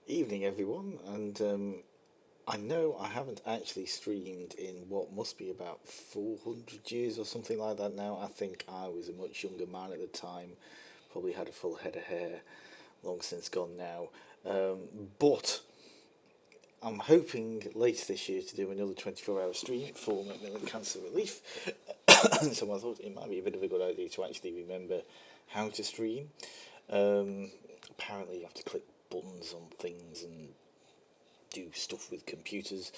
Evening, everyone, and I know I haven't actually streamed in what must be about 400 years or something like that now. I think I was a much younger man at the time, probably had a full head of hair, long since gone now. But I'm hoping later this year to do another 24-hour stream for Macmillan Cancer Relief. So I thought it might be a bit of a good idea to actually remember how to stream. Apparently, you have to click buttons on things and do stuff with computers.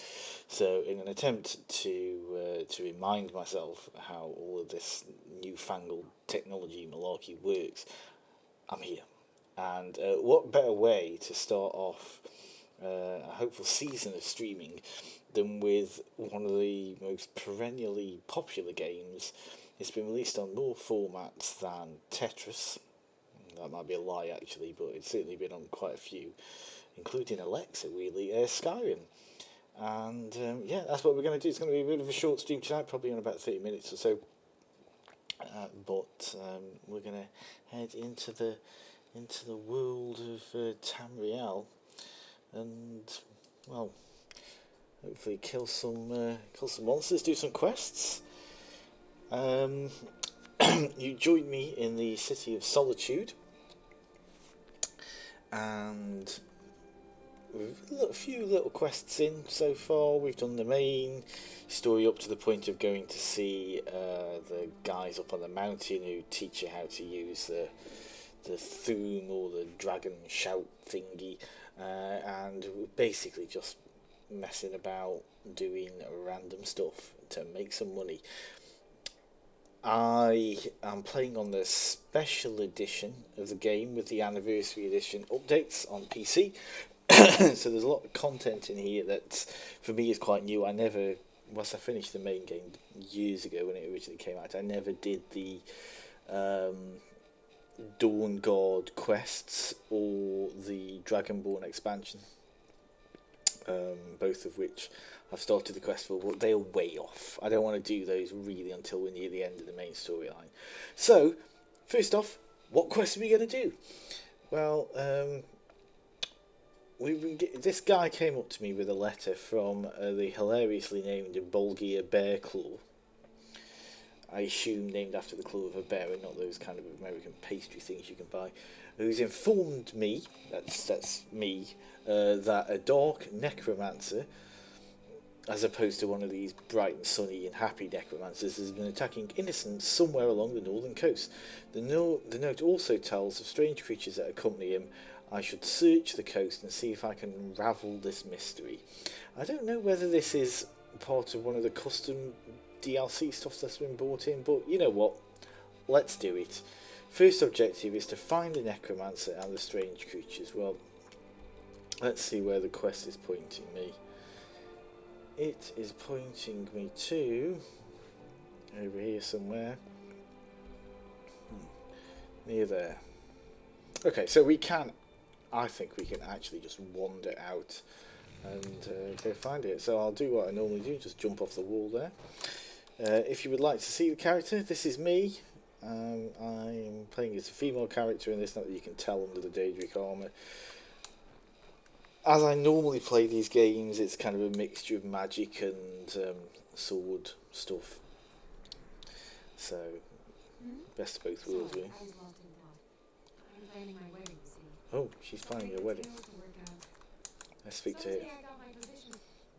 So, in an attempt to remind myself how all of this newfangled technology malarkey works, I'm here. And what better way to start off a hopeful season of streaming than with one of the most perennially popular games? It's been released on more formats than Tetris. That might be a lie, actually, but it's certainly been on quite a few, including Alexa, really, Skyrim. And yeah, that's what we're going to do. It's going to be a bit of a short stream tonight, probably in about 30 minutes or so. But we're going to head into the world of Tamriel, and well, hopefully kill some monsters, do some quests. You joined me in the City of Solitude, and we've got a few little quests in so far. We've done the main story up to the point of going to see the guys up on the mountain who teach you how to use the Thum or the dragon shout thingy, and we're basically just messing about doing random stuff to make some money. I am playing on the special edition of the game with the anniversary edition updates on PC. So there's a lot of content in here that for me is quite new. Once I finished the main game years ago when it originally came out, I never did the Dawn Guard quests or the Dragonborn expansion, both of which I've started the quest for, but they're way off. I don't want to do those really until we're near the end of the main storyline. So, first off, what quest are we going to do? Well, this guy came up to me with a letter from the hilariously named Bolgia Bear Claw. I assume named after the claw of a bear and not those kind of American pastry things you can buy, who's informed me, that's me, that a dark necromancer, as opposed to one of these bright and sunny and happy necromancers, has been attacking innocents somewhere along the northern coast. The note also tells of strange creatures that accompany him. I should search the coast and see if I can unravel this mystery. I don't know whether this is part of one of the custom DLC stuff that's been brought in, but you know what? Let's do it. First objective is to find the necromancer and the strange creatures. Well, let's see where the quest is pointing me. It is pointing me to over here somewhere, near there. Okay, so I think we can actually just wander out and go find it. So I'll do what I normally do, just jump off the wall there. If you would like to see the character, this is me. I'm playing as a female character in this, not that you can tell under the Daedric armour. As I normally play these games, it's kind of a mixture of magic and sword stuff. So, best of both worlds, really. Oh, she's planning a wedding. Let's speak to her.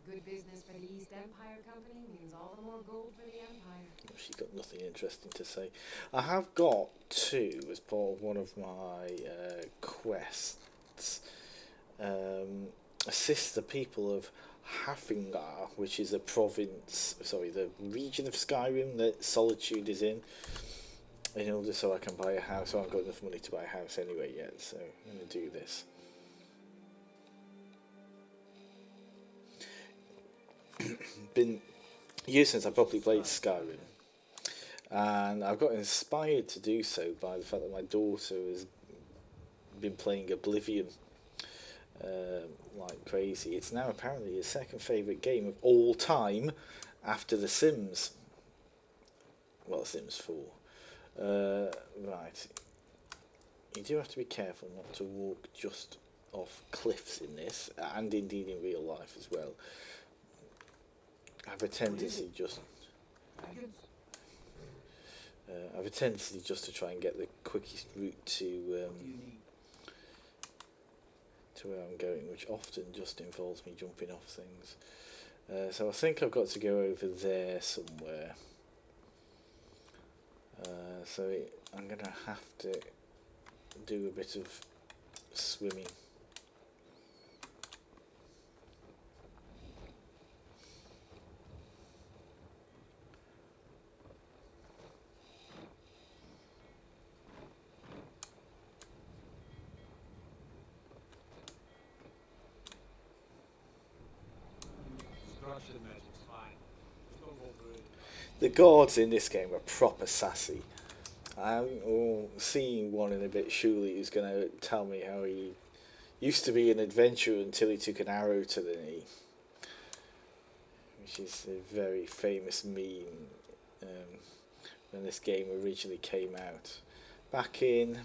Good business for the East Empire Company means all the more gold for the Empire. She's got nothing interesting to say. I have got to, as part of one of my quests, assist the people of Hafingar, which is the region of Skyrim that Solitude is in order so I can buy a house. I haven't got enough money to buy a house anyway yet, so I'm going to do this. Been years since I properly played Skyrim, and I've got inspired to do so by the fact that my daughter has been playing Oblivion like crazy. It's now apparently his second favourite game of all time after The Sims. Well, Sims 4. Right. You do have to be careful not to walk just off cliffs in this, and indeed in real life as well. I have a tendency just I have a tendency just to try and get the quickest route to where I'm going, which often just involves me jumping off things. So I think I've got to go over there somewhere. I'm going to have to do a bit of swimming. The guards in this game are proper sassy. I'm seeing one in a bit surely who's going to tell me how he used to be an adventurer until he took an arrow to the knee, which is a very famous meme when this game originally came out. Back in,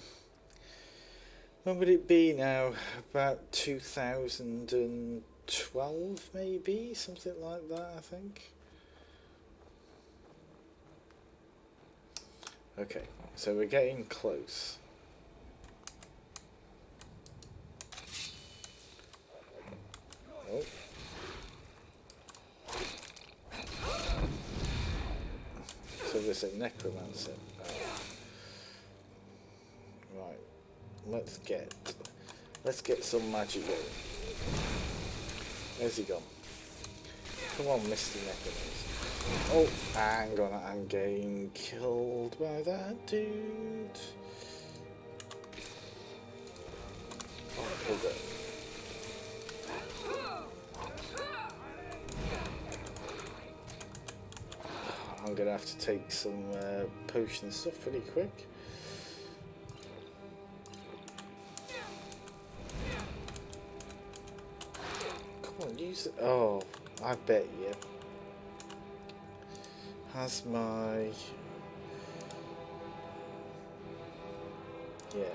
when would it be now? About 2012 maybe? Something like that, I think. Okay, so we're getting close. Oh. So there's a necromancer. Right, let's get some magic going. Where's he gone? Come on, Mr. Necromancer. Oh, hang on, I'm getting killed by that dude. Oh, hold on. I'm gonna have to take some potion stuff pretty quick. Come on, use it. Oh, I bet you. Has my... Yeah.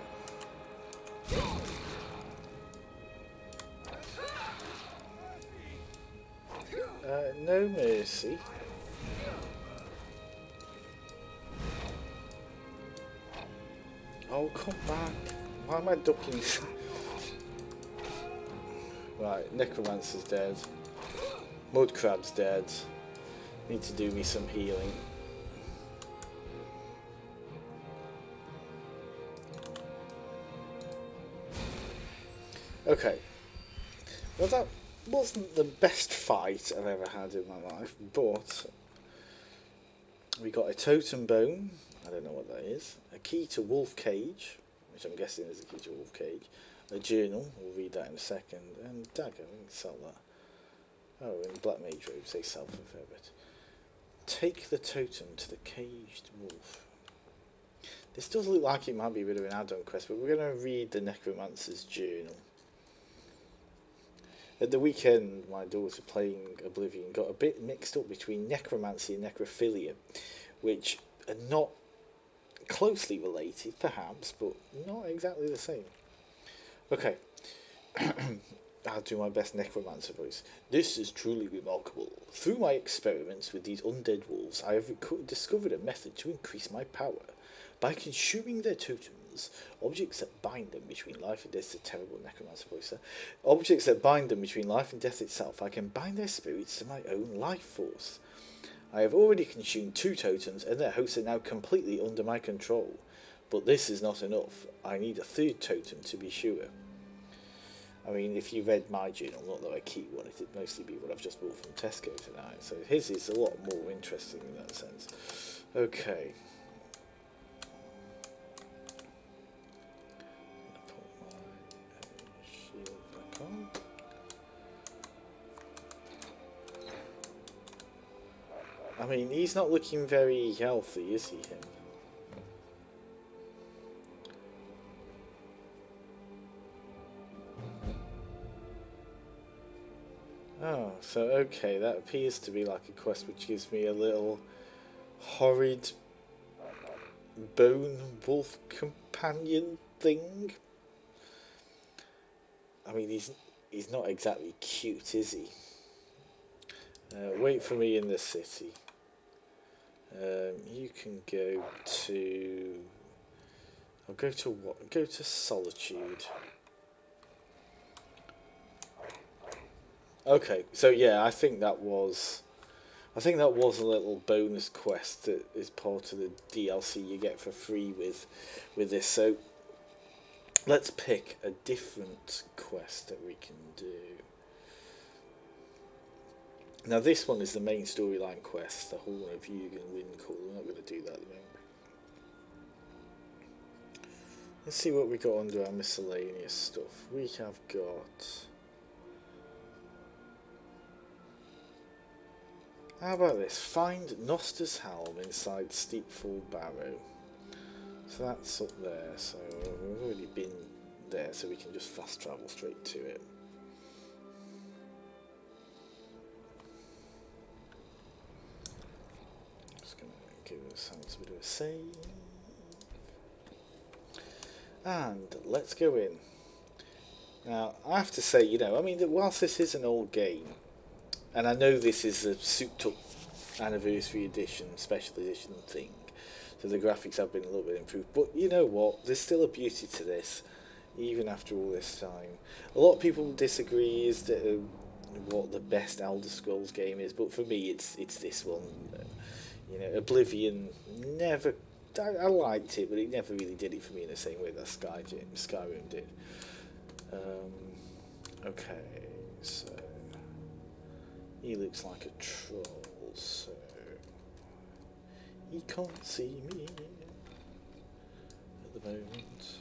No mercy. Oh, come back. Why am I ducking? Right, Necromancer's dead. Mudcrab's dead. Need to do me some healing. Okay. Well, that wasn't the best fight I've ever had in my life, but we got a totem bone. I don't know what that is. A key to Wolf Cage, which I'm guessing is a key to Wolf Cage. A journal. We'll read that in a second. And dagger. We can sell that. Oh, in Black Mage robes they sell for a fair bit. Take the totem to the caged wolf. This does look like it might be a bit of an add-on quest, but we're going to read the Necromancer's journal. At the weekend, my daughter playing Oblivion got a bit mixed up between necromancy and necrophilia, which are not closely related, perhaps, but not exactly the same. Okay. I'll do my best necromancer voice. This is truly remarkable. Through my experiments with these undead wolves, I have discovered a method to increase my power. By consuming their totems, objects that bind them between life and death, it's a terrible necromancer voice, objects that bind them between life and death itself, I can bind their spirits to my own life force. I have already consumed 2 totems, and their hosts are now completely under my control. But this is not enough. I need a 3rd totem to be sure. I mean, if you read my journal, not that I keep one, it'd mostly be what I've just bought from Tesco tonight. So his is a lot more interesting in that sense. Okay. Put my shield back on. I mean, he's not looking very healthy, is he, him? Oh, so okay, that appears to be like a quest which gives me a little horrid bone wolf companion thing. I mean, he's not exactly cute, is he? Wait for me in the city. You can go to. I'll go to what? Go to Solitude. Okay, so yeah, I think that was a little bonus quest that is part of the DLC you get for free with this. So let's pick a different quest that we can do. Now this one is the main storyline quest, the Horn of Yugen Windcall. We're not going to do that at the moment. Let's see what we got under our miscellaneous stuff. We have got. How about this? Find Noster's Helm inside Steepfall Barrow. So that's up there. So we've already been there, so we can just fast travel straight to it. Just going to give ourselves a bit of a save. And let's go in. Now, I have to say, I mean, whilst this is an old game, and I know this is a souped up anniversary edition, special edition thing, so the graphics have been a little bit improved, but you know what, there's still a beauty to this, even after all this time. A lot of people disagree as to what the best Elder Scrolls game is, but for me it's this one. Oblivion never... I liked it, but it never really did it for me in the same way that Skyrim did. Okay, so he looks like a troll, so he can't see me at the moment.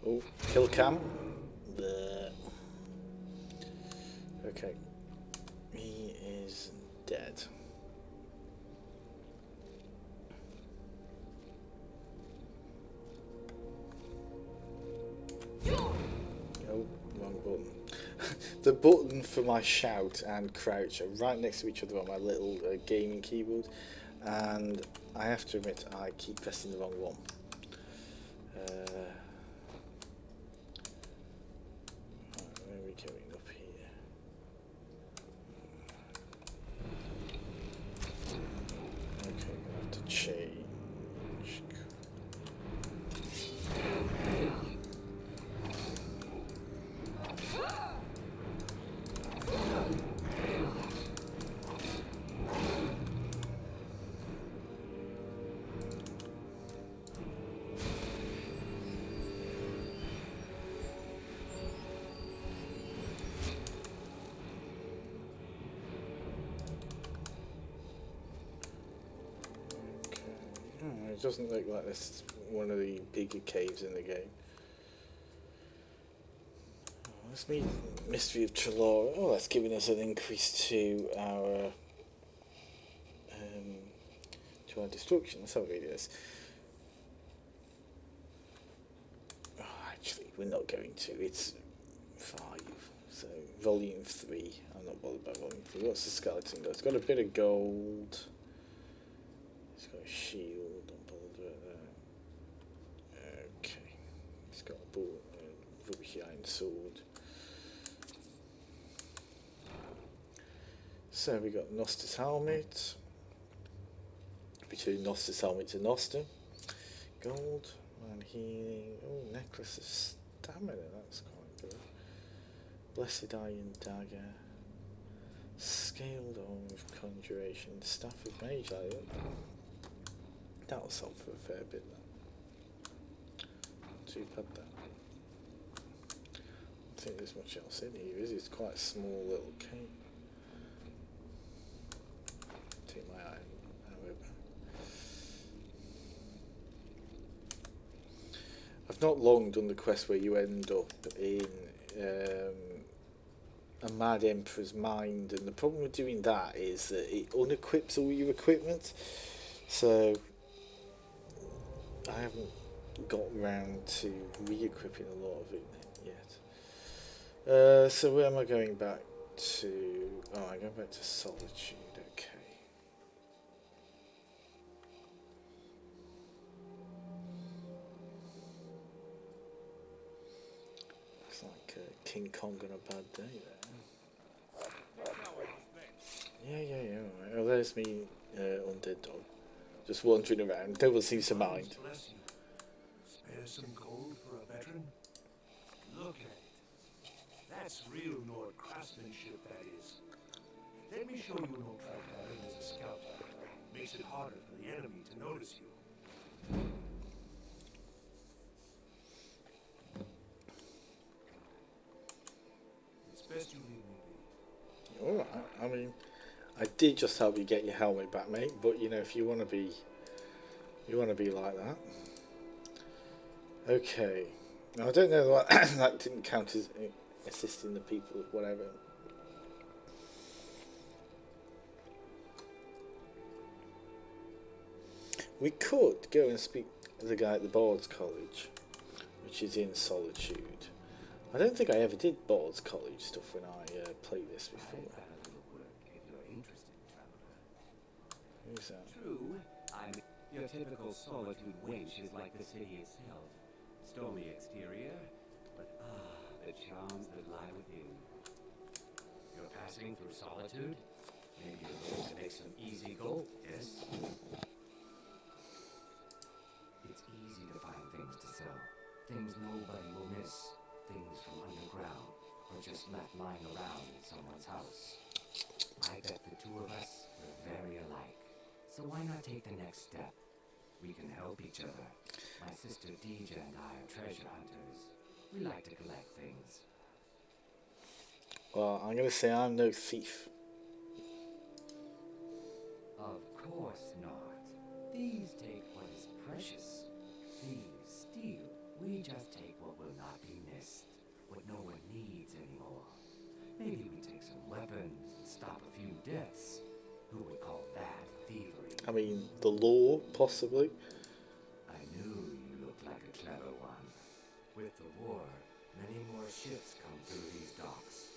Oh, kill cam. Okay. He is dead. Oh, wrong button. The button for my shout and crouch are right next to each other on my little gaming keyboard, and I have to admit I keep pressing the wrong one. Where are we going up here? Okay, I'm gonna have to change. It doesn't look like this is one of the bigger caves in the game. Let's meet Mystery of Trelawney. Oh, that's giving us an increase to our destruction. Let's have a read of this. Oh, actually, we're not going to. It's 5. So, volume 3. I'm not bothered by volume 3. What's the skeleton got? It's got a bit of gold. It's got a shield. Okay, he's got a rubbish iron sword. So we got Noster's helmet. Between Noster's helmet to Noster. Gold and healing. Oh, necklace of stamina. That's quite good. Blessed iron dagger. Scaled arm of conjuration. Staff of mage. That'll sell for a fair bit. Too bad that. I don't think there's much else in here, is it? It's quite a small little cave. Take my eye, however. I've not long done the quest where you end up in a Mad Emperor's mind, and the problem with doing that is that it unequips all your equipment. So I haven't got round to re-equipping a lot of it yet. So where am I going back to? Oh, I'm going back to Solitude. Okay. Looks like King Kong on a bad day there. Yeah. All right. Oh, there's me, undead dog, just wandering around. No one seems to mind. Bless you. Spare some gold for a veteran? Look at it. That's real Nord craftsmanship, that is. Let me show you an old trick I learned as a scout. Makes it harder for the enemy to notice you. It's best you leave me be. All right. I mean, I did just help you get your helmet back, mate. But you know, if you want to be, like that. Okay. Now I don't know what that didn't count as assisting the people, whatever. We could go and speak to the guy at the Bard's College, which is in Solitude. I don't think I ever did Bard's College stuff when I played this before. I've got a little work if you're interested, traveler. Who's that? True, your typical Solitude wench is like the city itself. Stormy exterior, but the charms that lie within. You're passing through Solitude? Maybe you're going to make some easy gold, yes? It's easy to find things to sell. Things nobody will miss. Things from underground, or just left lying around in someone's house. I bet the two of us are very alike. So why not take the next step? We can help each other. My sister Deja and I are treasure hunters. We like to collect things. Well, I'm going to say I'm no thief. Of course not. Thieves take what is precious. Thieves steal. We just take what will not be missed. What no one needs anymore. Maybe we take some weapons and stop a few deaths. Who would call that thievery? I mean, the law, possibly. I knew you looked like a clever one. With the war, many more ships come through these docks,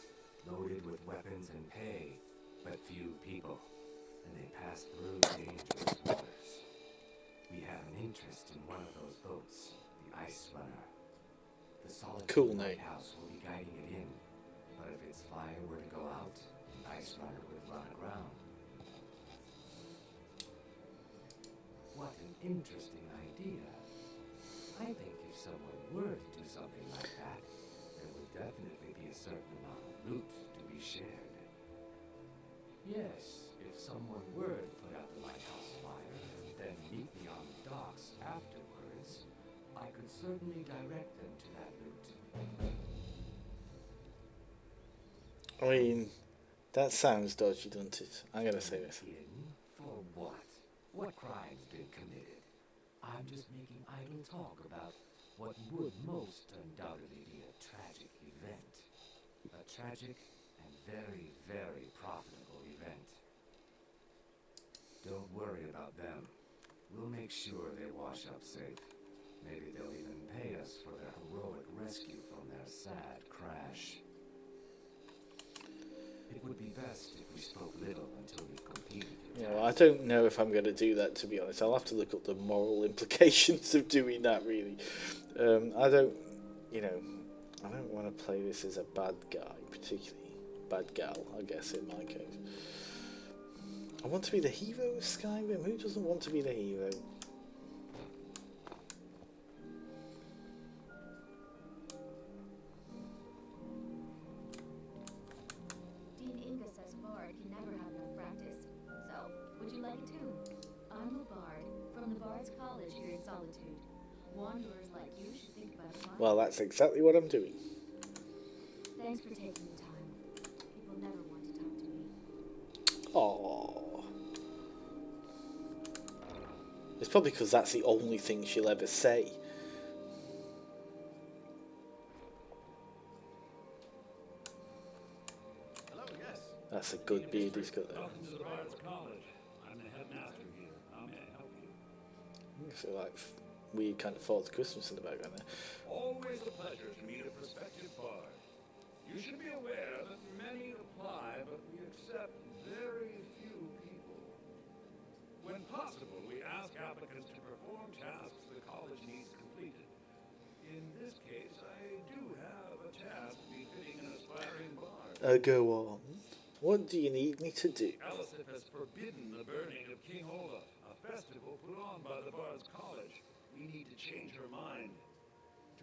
loaded with weapons and pay, but few people, and they pass through dangerous waters. We have an interest in one of those boats, the Ice Runner. The Solitude Cool name. Lighthouse will be guiding it in, but if its fire were to go out, the Ice Runner would run aground. What an interesting idea. I think if someone were to do something like that, there would definitely be a certain amount of loot to be shared. Yes, if someone were to put out the lighthouse fire and then meet me on the docks afterwards, I could certainly direct them to that loot. I mean, that sounds dodgy, doesn't it? I'm going to say this. In? For what? What crime's been committed? I'm just making idle talk about what would most undoubtedly be a tragic event. A tragic and very, very profitable event. Don't worry about them. We'll make sure they wash up safe. Maybe they'll even pay us for their heroic rescue from their sad crash. It would be best if we spoke little until we've completed your You know, I task. don't know if I'm going to do that, to be honest. I'll have to look up the moral implications of doing that, really. I don't want to play this as a bad guy, particularly. Bad gal, I guess, in my case. I want to be the hero of Skyrim. Who doesn't want to be the hero? Dean Inga says Bard can never have enough practice. So, would you like it too? I'm a Bard from the Bard's College here in Solitude. Wanderers like you should think about applying. Well, that's exactly what I'm doing. Thanks for taking the time. People never want to talk to me. Aww. It's probably because that's the only thing she'll ever say. Hello, yes. That's a good beard he's got there. Welcome to the Bard's College. I'm the headmaster here. How may I help you? So like weird kind of Father Christmas in the background there. Always a pleasure to meet a prospective bard. You should be aware that many apply, but we accept very few people. When possible, we ask applicants to perform tasks the college needs completed. In this case, I do have a task befitting an aspiring bard. Go on. What do you need me to do? Elisif has forbidden the burning of King Olaf, a festival put on by the Bard's College. We need to change her mind.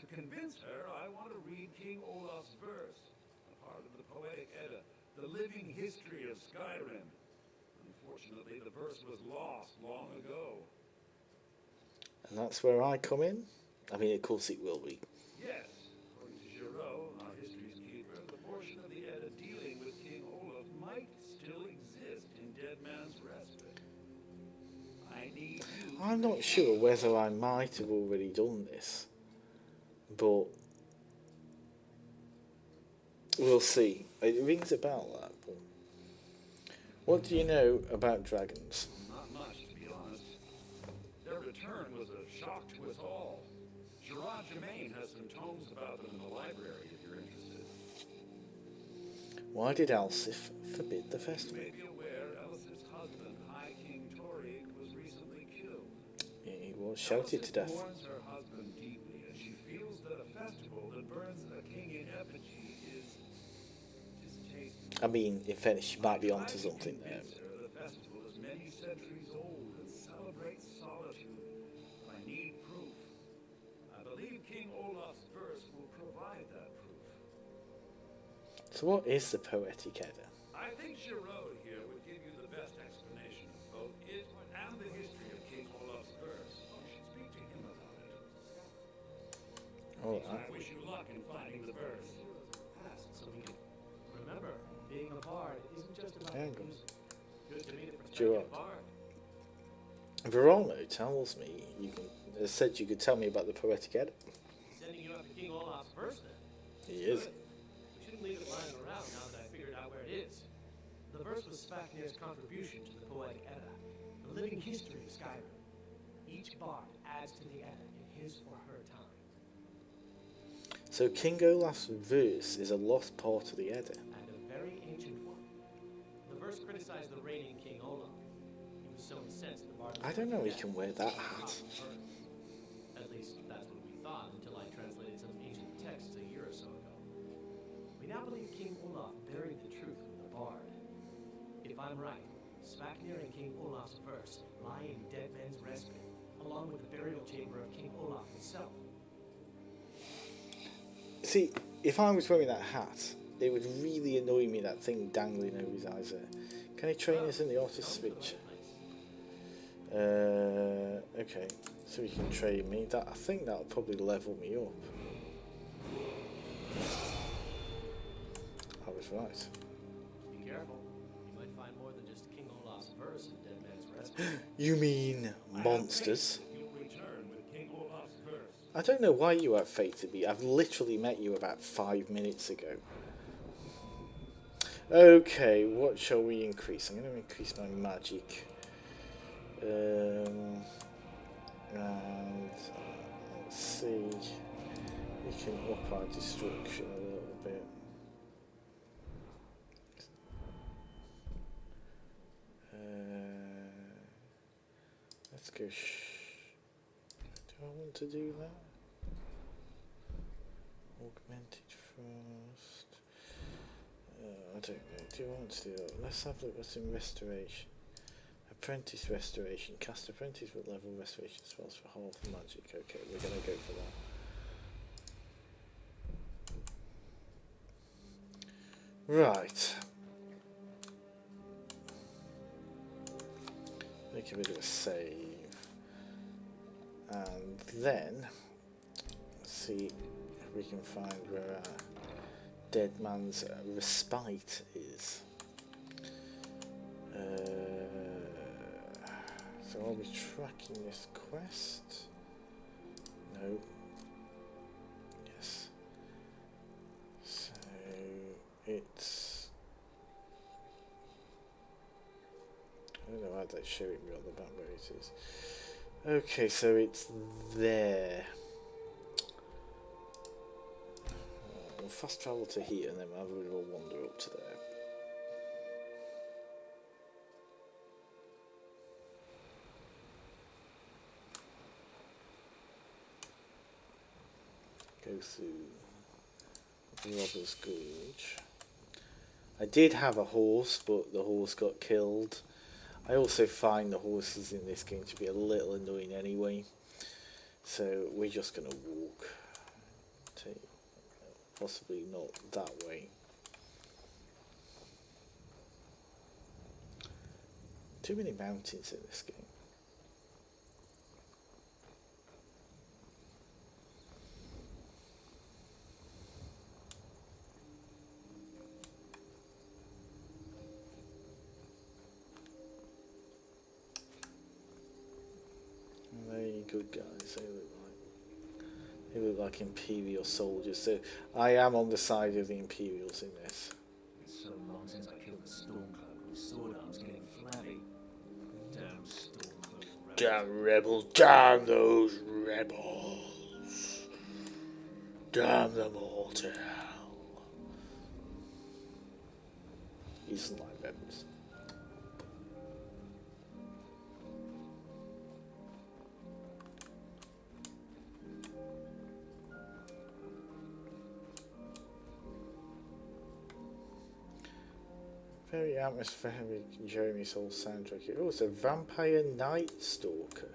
To convince her, I want to read King Olaf's verse, a part of the Poetic Edda, the living history of Skyrim. Unfortunately, the verse was lost long ago. And that's where I come in? I mean, of course it will be. Yes, according to Giraud, our history's keeper, the portion of the Edda dealing with King Olaf might still exist in Dead Man's Respite. I need you. I'm not sure whether I might have already done this, but we'll see. It rings a bell, that. But what do you know about dragons? Not much, to be honest. Their return was a shock to us all. Gerard Germain has some tomes about them in the library, if you're interested. Why did Alsif forbid the You festival? may be aware Elisif's husband, High King Toric, was recently killed. He was shouted to death. Mourns her husband deeply, and she feels that a festival that burns a king in effigy is distasteful. I mean, in fairness, she might be onto something there. The festival is many centuries old and celebrates solitude. I need proof. I believe King Olaf's verse will provide that proof. So what is the Poetic Edda? I think Giraud here would give you the best explanation of both it and the history of King Olaf's verse. You should speak to him about it. All I right. wish you luck in finding the verse. So we can remember, being a bard isn't just about Hang on. music. Good to meet a Sure. prospective bard. Verano tells me you can. Said you could tell me about the Poetic Edda. Sending you up to King Olaf's verse then. He is. Good. We shouldn't leave it lying around now that I figured out where it is. The verse was Svafnir's contribution to the Poetic Edda, the living history of Skyrim. Each bard adds to the Edda in his or her time. So King Olaf's verse is a lost part of the Edda. And a very ancient one. The verse criticized the reigning King Olaf. He was so incensed the bard... I don't know he can wear that hat. At least that's what we thought until I translated some ancient texts a year or so ago. We now believe King Olaf buried the truth with the bard. If I'm right, Svafnir and King Olaf's verse lie in Dead Man's Respite, along with the burial chamber of King Olaf himself. See, if I was wearing that hat, it would really annoy me, that thing dangling over his eyes there. Can he train us in the artist's speech? Okay, so he can train me. That I think that'll probably level me up. I was right. Be careful. You might find more than just King Olaf's verse in Dead Man's Respite. You mean monsters? You'll return with King Olaf's verse. I don't know why you have faith in me. I've literally met you about 5 minutes ago. Okay, what shall we increase? I'm going to increase my magic. And let's see. We can up our destruction a little bit. Let's go. Do I want to do that? Augmented frost. I don't know. Do you want to do that? Let's have a look what's in restoration. Apprentice restoration. Cast apprentice with level restoration spells for half magic. Okay, we're gonna go for that. Right. Make a bit of a save. And then let's see if we can find where our dead man's respite is. So are we tracking this quest? No. Yes. So it's... I don't know why they show me on the back where it is. Okay, so it's there. We'll fast travel to here and then we'll have a bit of a wander up to there. Go through Robber's Gorge. I did have a horse, but the horse got killed. I also find the horses in this game to be a little annoying anyway. So we're just going to walk. Possibly not that way. Too many mountains in this game. Very good guys, they look like Imperial soldiers, so I am on the side of the Imperials in this. It's so long since I killed a Stormcloak whose sword arm's getting flabby. Damn Stormcloak rebels. Damn rebels, damn those rebels. Damn them all to hell. He doesn't like rebels. Very atmospheric Jeremy Soul soundtrack. Oh, it's a Vampire Night Stalker.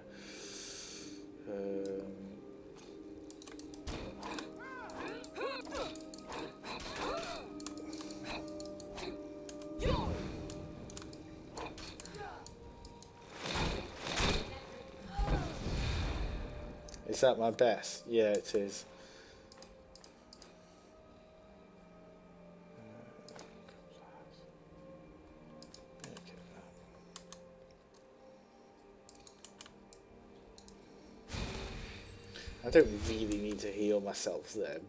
Is that my best? Yeah, it is. I don't really need to heal myself there,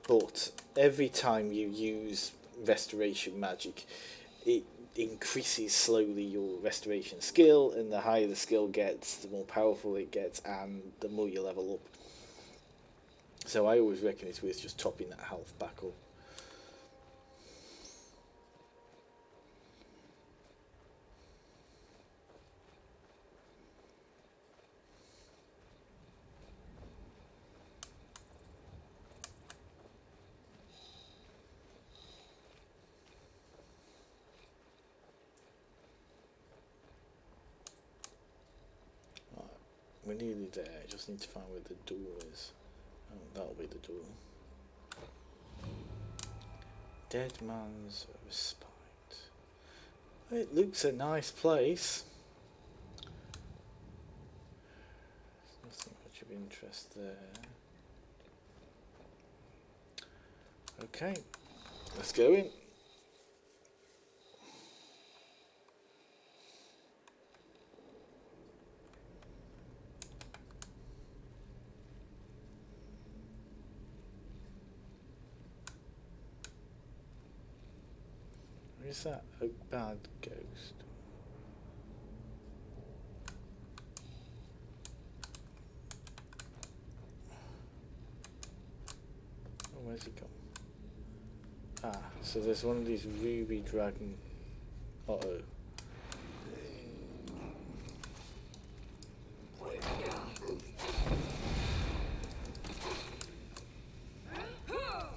but every time you use restoration magic, it increases slowly your restoration skill, and the higher the skill gets, the more powerful it gets, and the more you level up. So I always reckon it's worth just topping that health back up. We're nearly there, I just need to find where the door is. Oh, that'll be the door. Dead Man's Respite. It looks a nice place. There's nothing much of interest there. Okay, let's go in. Is that a bad ghost? Oh, where's he gone? Ah, so there's one of these ruby dragon. Uh-oh.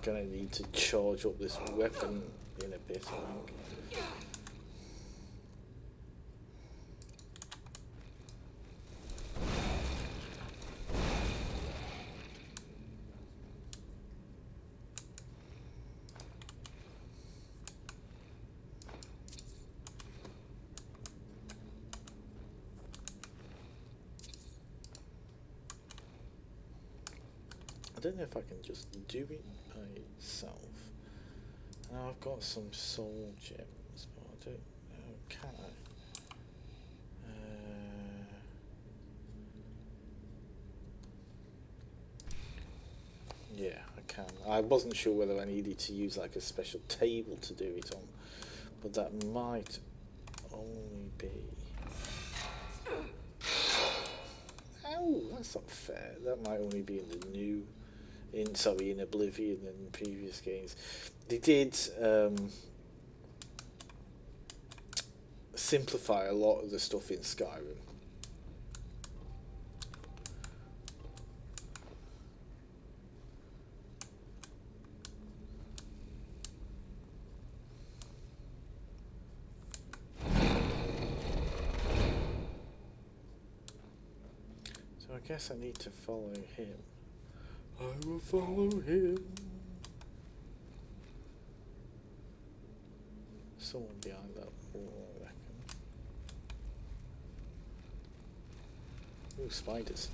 Gonna need to charge up this weapon in a bit, I think. I don't know if I can just do it by itself. Now I've got some soul gems, but I don't know, can I? Yeah, I can. I wasn't sure whether I needed to use like a special table to do it on, but that might only be... Oh, that's not fair. That might only be in the new, in Oblivion and previous games. They did simplify a lot of the stuff in Skyrim. So I guess I need to follow him. I will follow him. Someone behind that wall, I reckon. Ooh, spiders.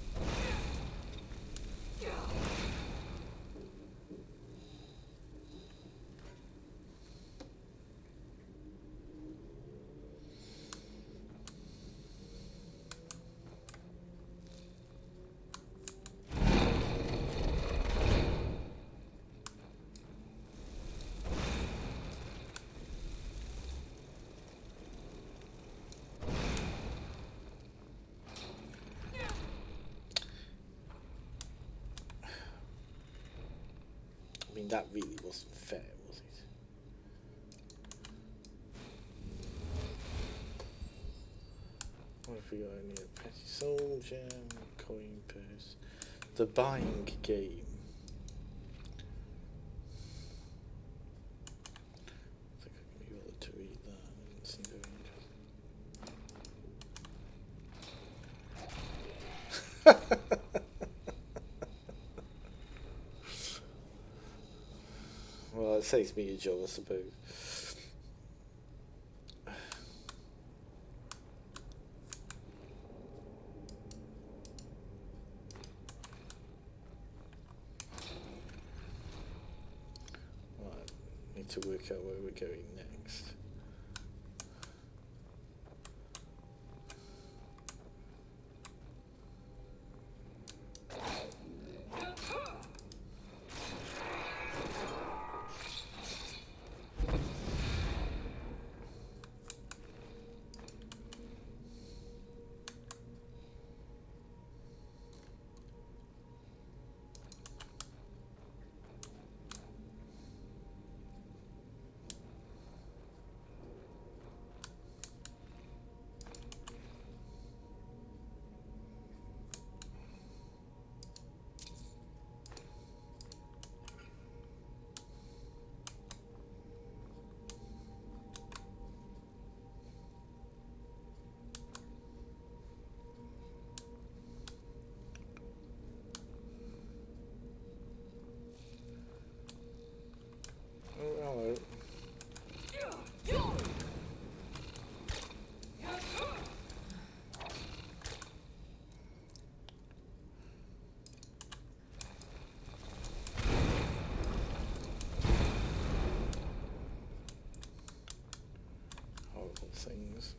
I mean, that really wasn't fair, was it? What have we got in here? Petty soldier, coin purse. The buying game. I think I can be able to read that. It doesn't seem very interesting. Well, it saves me a job, I suppose. Right, need to work out where we're going next. Oh, hello. Horrible things.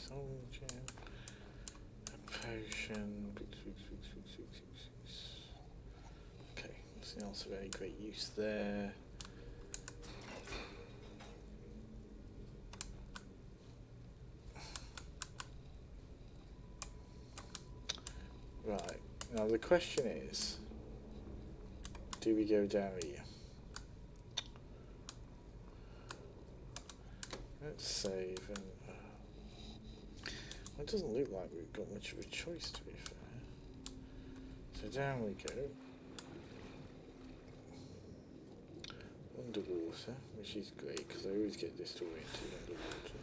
Soldier, a potion. Okay, nothing else of any great use there. Right, now the question is, do we go down here? Let's save and... it doesn't look like we've got much of a choice, to be fair. So down we go. Underwater, which is great, because I always get disoriented underwater.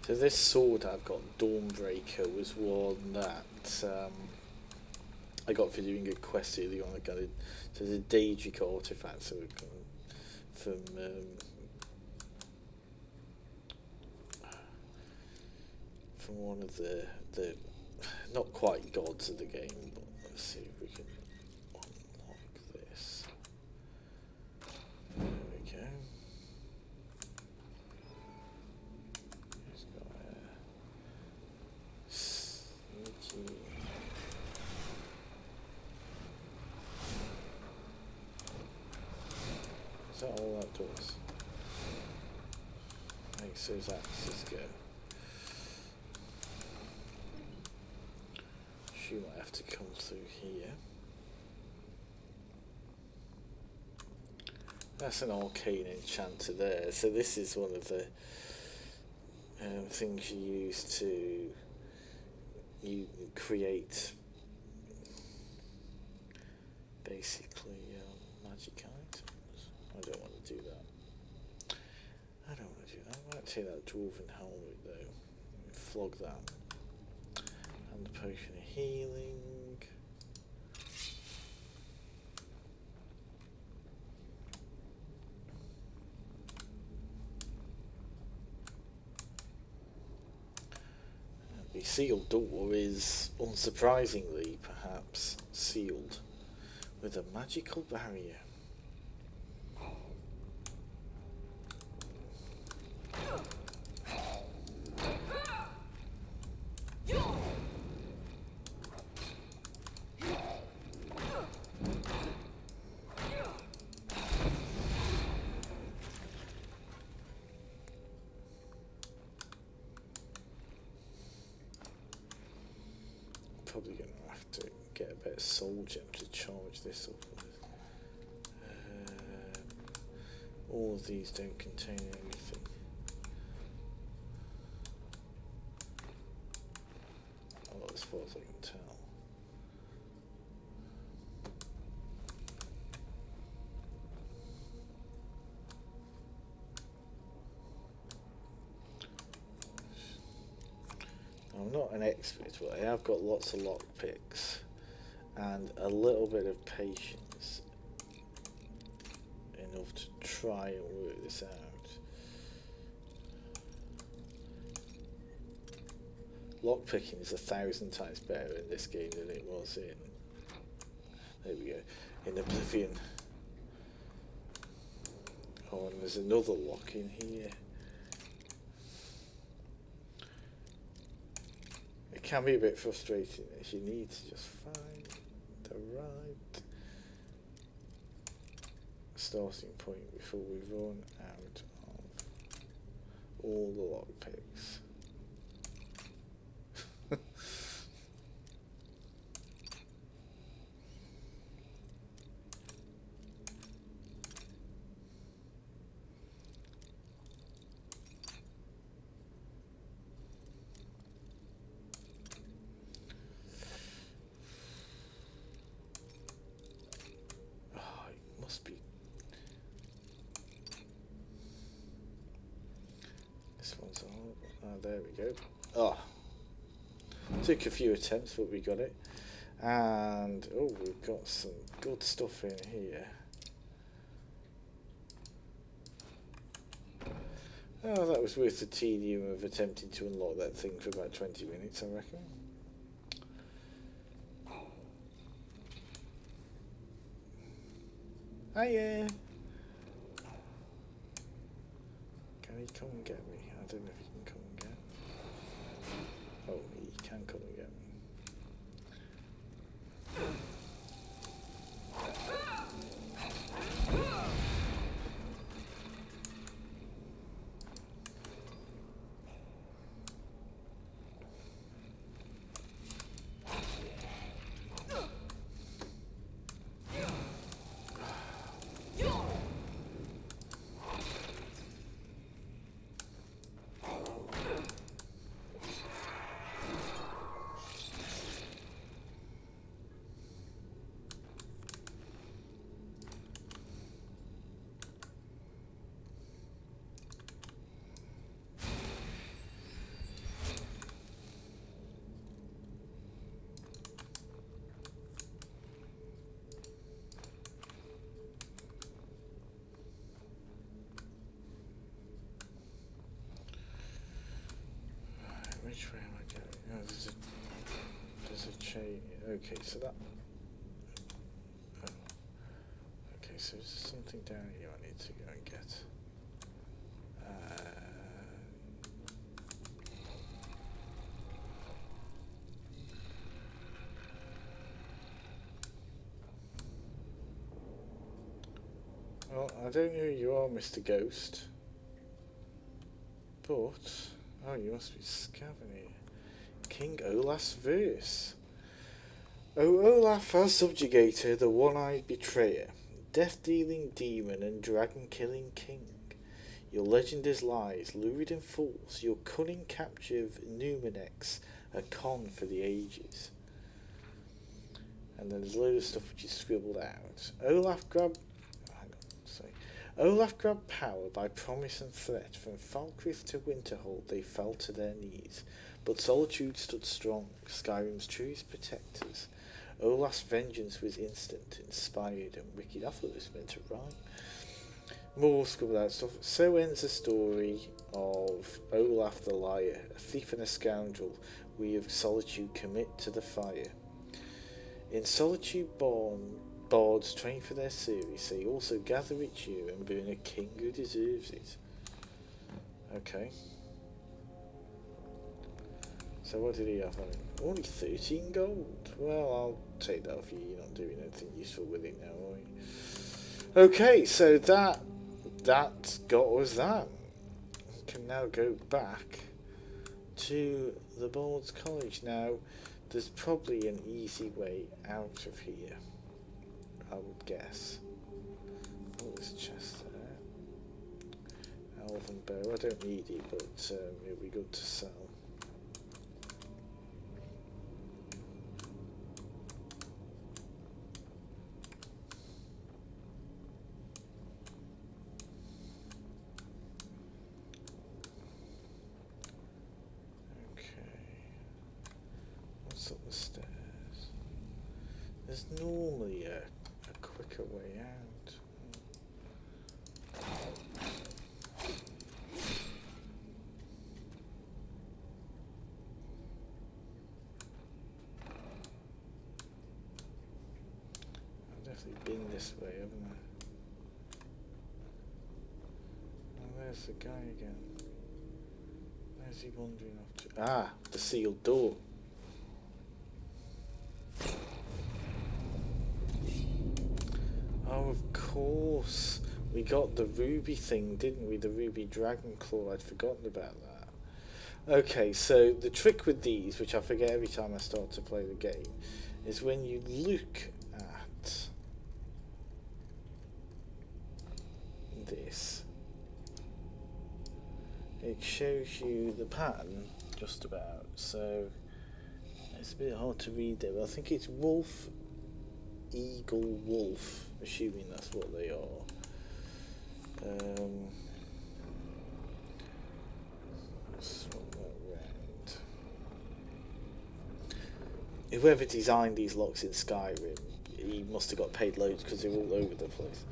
So this sword I've got, Dawnbreaker, was one that I got for doing a quest early on. I got it. So the Daedric artifact, so it from one of the not quite gods of the game, but let's see if we can unlock this. There we go. It's got sneaky. Is that all that does? Makes those axes go. She might have to come through here. That's an arcane enchanter there. So this is one of the things you use to create basically magic items. I don't want to do that. I don't want to do that. I might take that dwarven helmet though. Flog that. And the potion of healing. The sealed door is, unsurprisingly perhaps, sealed with a magical barrier. Probably going to have to get a bit of soul gem to charge this up with. All of these don't contain anything. Well, as far as I can tell. I'm not an expert, but I have got lots of lockpicks and a little bit of patience enough to try and work this out. Lockpicking is 1,000 times better in this game than it was in, there we go, in Oblivion. Oh, and there's another lock in here. It can be a bit frustrating if you need to just find the right starting point before we run out of all the lockpicks. Must be. This one's on. Oh, there we go. Oh, took a few attempts, but we got it. And oh, we've got some good stuff in here. Oh, that was worth the tedium of attempting to unlock that thing for about 20 minutes, I reckon. Hiya! Can he come and get me? I don't know if he can come and get me. Oh, he can come and get me. Okay, so that. Oh. Okay, so there's something down here I need to go and get. Well, I don't know who you are, Mr. Ghost. But, oh, you must be Scavenging. King Olaf's verse. O Olaf has subjugated the one-eyed betrayer, death-dealing demon and dragon-killing king. Your legend is lies, lurid and false. Your cunning capture of Numenex, a con for the ages. And then there's a load of stuff which is scribbled out. Olaf grabbed power by promise and threat. From Falkreath to Winterhold they fell to their knees. But Solitude stood strong, Skyrim's truest protectors. Olaf's vengeance was instant, inspired and wicked. I thought it was meant to rhyme. More scribbled out stuff. So ends the story of Olaf the Liar, a thief and a scoundrel. We of Solitude commit to the fire. In Solitude born, bards train for their service. They also gather each year and burn a king who deserves it. Okay. So what did he have on him? Only 13 gold. Well, I'll take that off you. You're not doing anything useful with it now, are you? Okay, so that got us that. We can now go back to the Bard's College. Now, there's probably an easy way out of here, I would guess. Oh, there's a chest there. Elven bow. I don't need it, but it'll be good to sell. Up the stairs. There's normally a quicker way out. I've definitely been this way, haven't I? Oh, there's the guy again. Where's he wandering off to? Ah, the sealed door. Oh, of course. We got the ruby thing, didn't we? The ruby dragon claw. I'd forgotten about that. Okay, so the trick with these, which I forget every time I start to play the game, is when you look at this, it shows you the pattern, just about. So it's a bit hard to read there, but I think it's wolf, eagle, wolf, assuming that's what they are. Swap that round. Whoever designed these locks in Skyrim, he must have got paid loads because they're all over the place.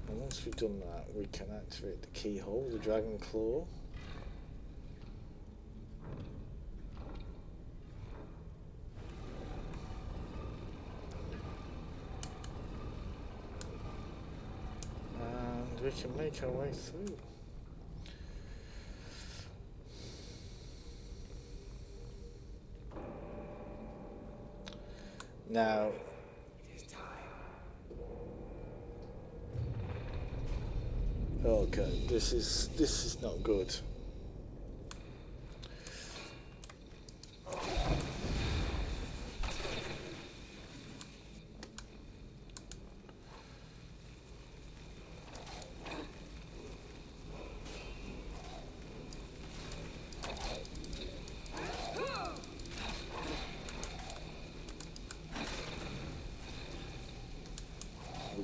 And once we've done that, we can activate the keyhole, the dragon claw. We can make our way through. Now, okay, this is not good.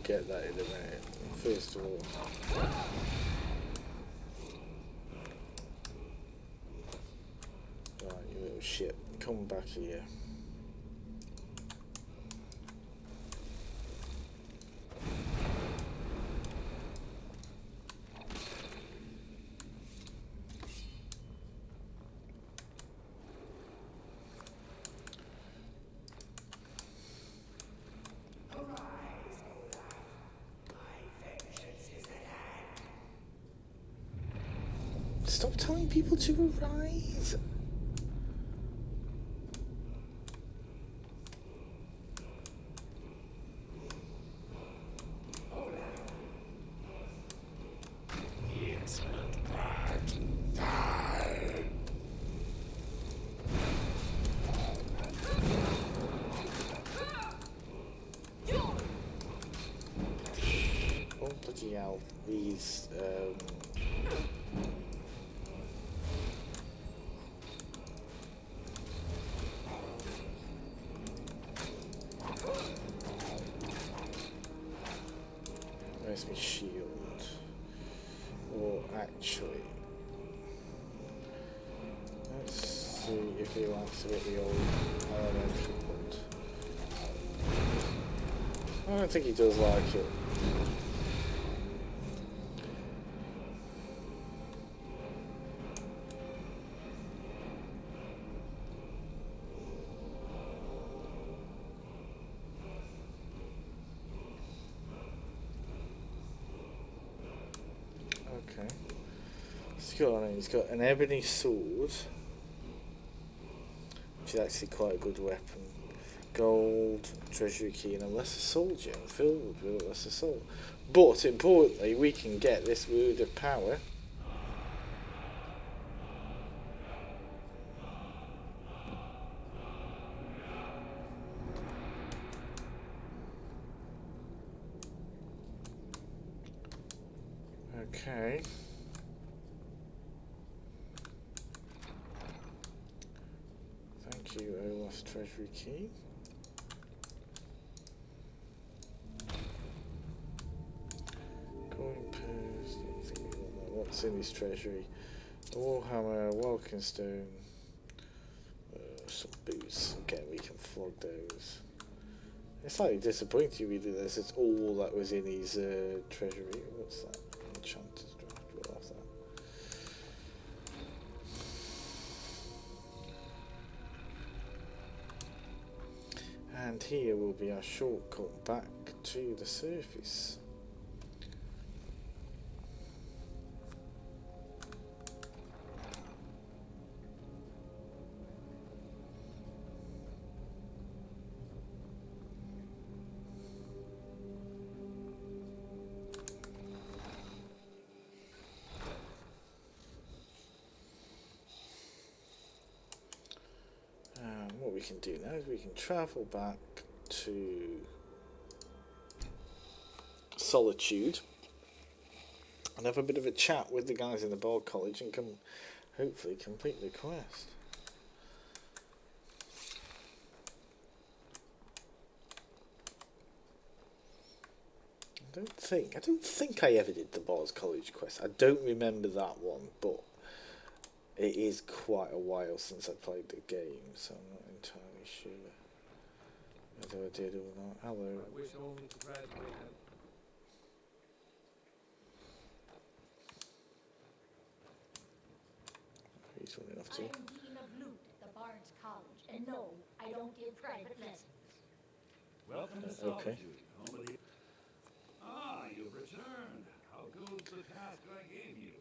Get that in a minute. First of all, right, you little shit, come back here. Stop telling people to arise. Oh, bloody hell. These, where's my shield? Or actually, let's see if he wants to get the old elementary bolt. I don't think he does like it. Okay. He's got an ebony sword, which is actually quite a good weapon. Gold, treasury key, and a lesser soul gem filled with a lesser soul. But importantly, we can get this word of power. Okay. Thank you, Olaf's treasury key. Coin purse, don't think we want that. What's in his treasury? A warhammer, welcome stone, some boots. Again, we can flog those. It's slightly disappointing really that it's all that was in his treasury. What's that? Enchanter's draft, we'll have that. And here will be our shortcut back to the surface. What we can do now is we can travel back to Solitude and have a bit of a chat with the guys in the Bard College and hopefully complete the quest. I don't think I ever did the Bard's College quest. I don't remember that one, but it is quite a while since I played the game, so I'm not entirely sure whether I did or not. Hello. I wish only to graduate. He's running off I too. am Dean of Loot at the Bard's College, and no, I don't give private lessons. Welcome to Okay. Solitude, home of the... Ah, you've returned. How goes the task I gave you?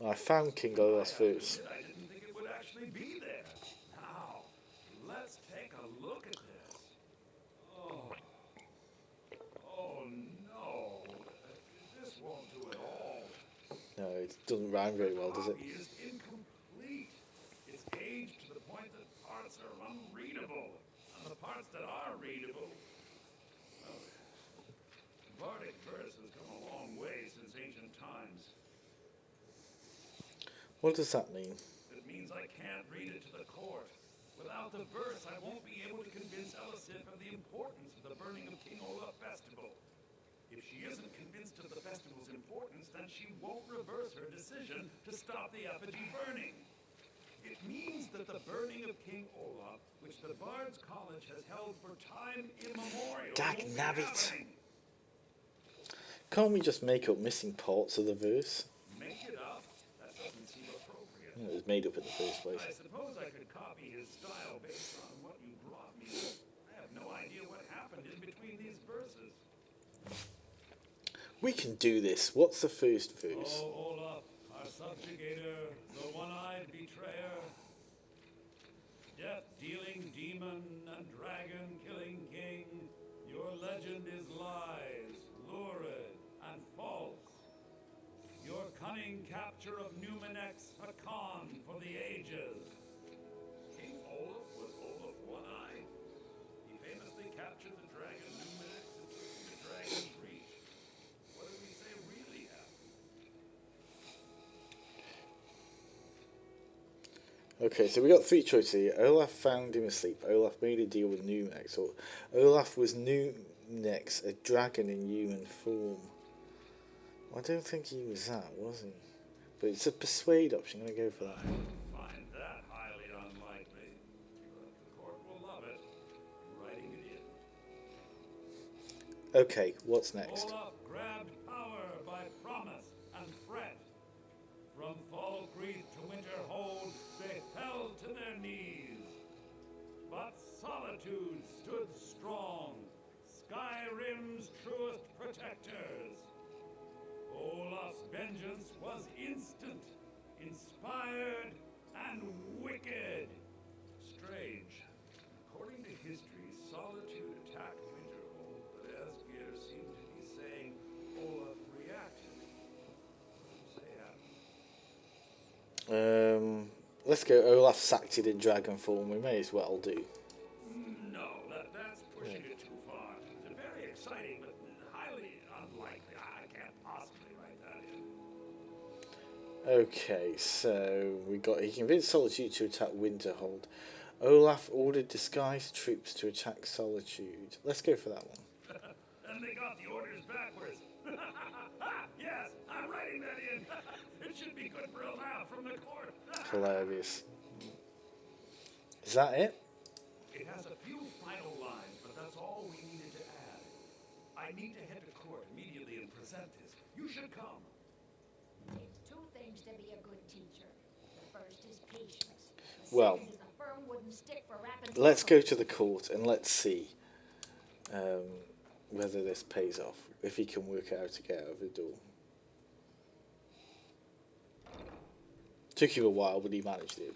I found King Olaf first. I didn't think it would actually be there. Now, let's take a look at this. Oh. Oh, no. This won't do at all. No, it doesn't rhyme very well, does it? Copy is incomplete. It's aged to the point that parts are unreadable. And the parts that are readable... Well, Bardic verse has come a long way since ancient times. What does that mean? It means I can't read it to the court. Without the verse, I won't be able to convince Elisif of the importance of the burning of King Olaf festival. If she isn't convinced of the festival's importance, then she won't reverse her decision to stop the effigy burning. It means that the burning of King Olaf, which the Bard's College has held for time immemorial, Dag won't be nabbit. happening. Can't we just make up missing parts of the verse? Make it up? That doesn't seem appropriate. It was made up in the first place. I suppose I could copy his style based on what you brought me. I have no idea what happened in between these verses. We can do this. What's the first verse? Oh, Olaf, our subjugator, legend is lies, lurid, and false. Your cunning capture of Numenex a con for the ages. King Olaf was Olaf One-Eye. He famously captured the dragon Numenex and took him to Dragon's Reach. What did we say really happened? Okay, so we got three choices here. Olaf found him asleep. Olaf made a deal with Numex. Or Olaf was Numex, a dragon in human form. I don't think he was that, was he? But it's a persuade option. I'm going to go for that. I find that highly unlikely, but the court will love it. I'm writing it in. Okay, what's next? Olaf grabbed power by promise and threat. From Falkreath to Winterhold, they fell to their knees. But solitude stood strong, Skyrim's truest protectors. Olaf's vengeance was instant, inspired, and wicked. Strange. According to history, Solitude attacked Winterhold, but Asgeir seemed to be saying Olaf reacted. What did say happened? Let's go. Olaf acted in dragon form. We may as well do. No, that's pushing it too far. It's very exciting, but highly unlikely. I can't possibly write that in. Okay, so we got. He convinced Solitude to attack Winterhold. Olaf ordered disguised troops to attack Solitude. Let's go for that one. And they got the orders backwards. Yes, I'm writing that in. It should be good for a laugh from the court. Hilarious. Is that it? It has a few final lines, but that's all we needed to add. I need to head to court immediately and present this. You should come. Takes two things to be a good teacher. The first is patience. The Well, second is a firm wooden stick for rapping. let's go to the court and let's see whether this pays off. If he can work out to get out of the door. Took him a while, but he managed it.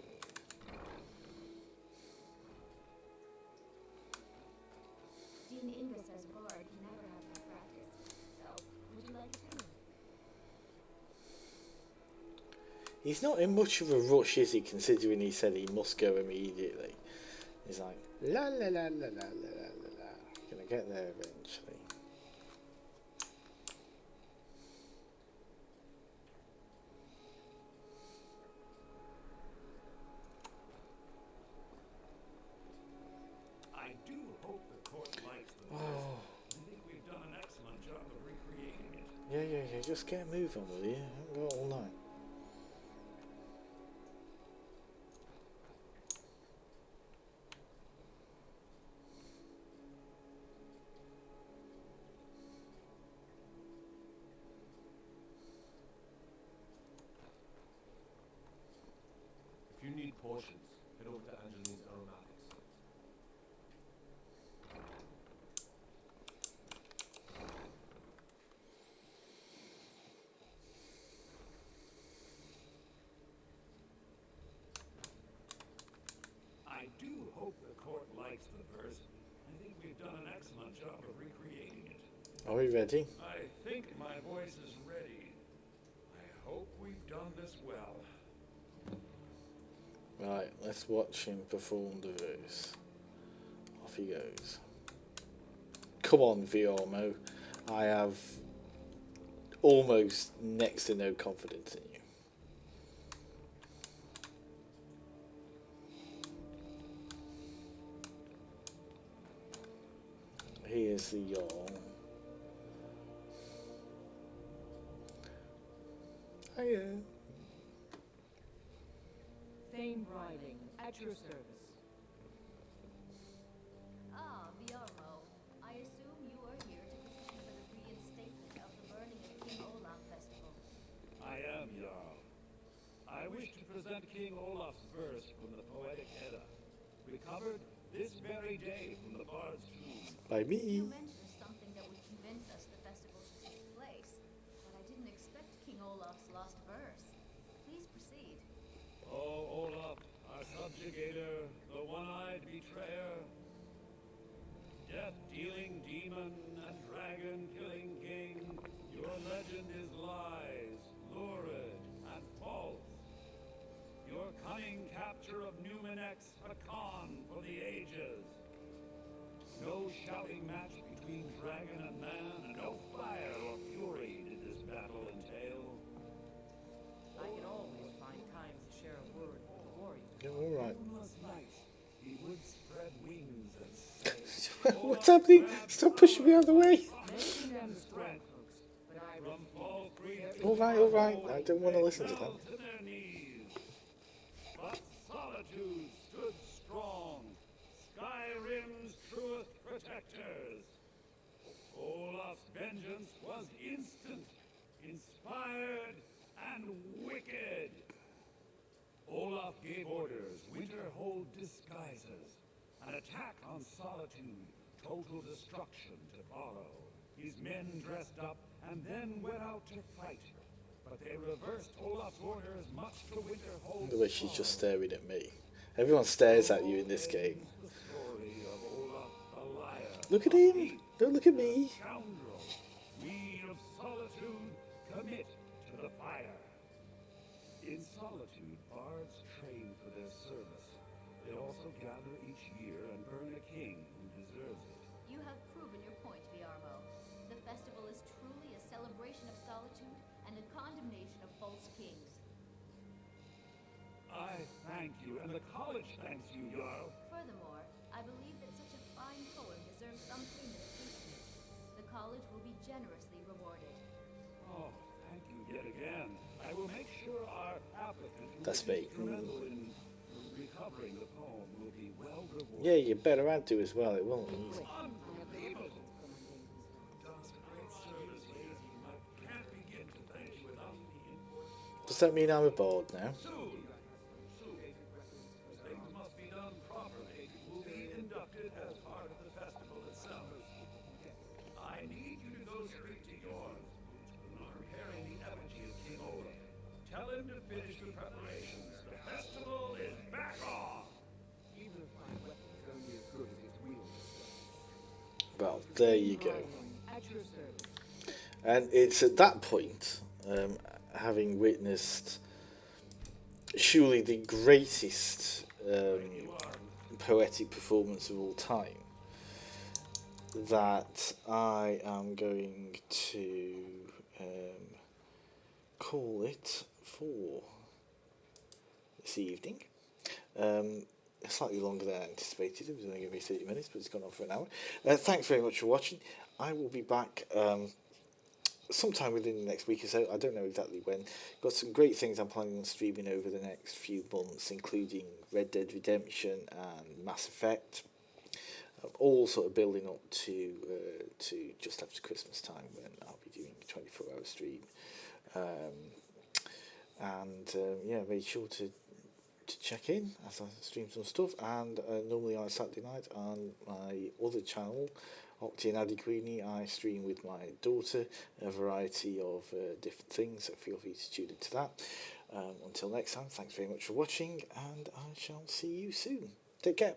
Dean Inga says Bard can never have enough practice. So, would you like to? He's not in much of a rush, is he, considering he said he must go immediately. He's like, la la la la la la la la la. Gonna get there eventually. I do hope the court likes the verse. I think we've done an excellent job of recreating it. Yeah, just get a move on with you. I haven't got all night. If you need portions, head over to Angeline's Aromatics. I do hope the court likes the verse. I think we've done an excellent job of recreating it. Are we ready? I think my voice is ready. I hope we've done this well. Right, let's watch him perform the verse. Off he goes. Come on, Viormo. I have almost next to no confidence in you. Here's the Jarl. Hiya. Thane Riding, at your service. Ah, Viormo. I assume you are here to petition for the reinstatement of the burning of King Olaf Festival. I am, Jarl. I wish to present King Olaf's verse from the Poetic Edda, recovered this very day from the Bard's tomb. By me. You mentioned something that would convince us the festival should take place, but I didn't expect King Olaf's lost verse. Please proceed. Oh, Olaf, our subjugator, the one-eyed betrayer, death-dealing demon and dragon-killing king, your legend is lies, lurid, and false. Your cunning capture of Numenex, a con for the ages. No shouting match between dragon and man, and no fire or fury did this battle entail. I can always find time to share a word with the warrior. Yeah, all right. Moonless night, he would spread wings and say, What's happening? Stop pushing me out of the way. Mention them strong cloaks, but I from fall free All right. I don't want to listen to that. fell to their knees. But solitude stood strong, Skyrim's truest protectors. Olaf's vengeance was instant, inspired, and wicked. Olaf gave orders, Winterhold disguises, an attack on Solitude, total destruction to follow. His men dressed up and then went out to fight. But they reversed Olaf's orders, much to Winterhold's The way she's sorrow. just staring at me. Everyone stares at you in this game. The story of Olaf the liar. Look at him. Don't look at me. Scoundrel, we of Solitude commit to the fire. In Solitude, bards train for their service. They also gather each year and burn a king who deserves it. You have proven your point, Viarmo. The festival is truly a celebration of solitude and a condemnation of false kings. I thank you, and the college thanks you, Jarl. Furthermore, I believe that such a fine poem deserves some payment of patronage. The college will be generously rewarded. Oh, thank you yet again. I will make sure our applicant who That's is me. instrumental in recovering the poem will be well rewarded. Yeah, you better add to as well. It won't be easy. Unbelievable. You've done some great service, lady. I can't begin to thank you enough. Does that mean I'm a bard now? Soon, things must be done properly. Will be inducted as part of the festival itself. I need you to go straight to Yorn, preparing the effigy of King Olaf. Tell him to finish the preparations. The festival is back on. Even if my weapon's only as good as its wielder. Well, there you go. at your service. And it's at that point, having witnessed surely the greatest poetic performance of all time, that I am going to call it for this evening. Slightly longer than I anticipated. It was only going to be 30 minutes, but it's gone on for an hour. Thanks very much for watching. I will be back sometime within the next week or so. I don't know exactly when. Got some great things I'm planning on streaming over the next few months, including Red Dead Redemption and Mass Effect. All sort of building up to just after Christmas time, when I'll be doing a 24-hour stream. Yeah, make sure to check in as I stream some stuff. And normally on a Saturday night on my other channel, Octi and Addy Queenie, I stream with my daughter a variety of different things, so feel free to tune into that. Until next time, thanks very much for watching, and I shall see you soon. Take care.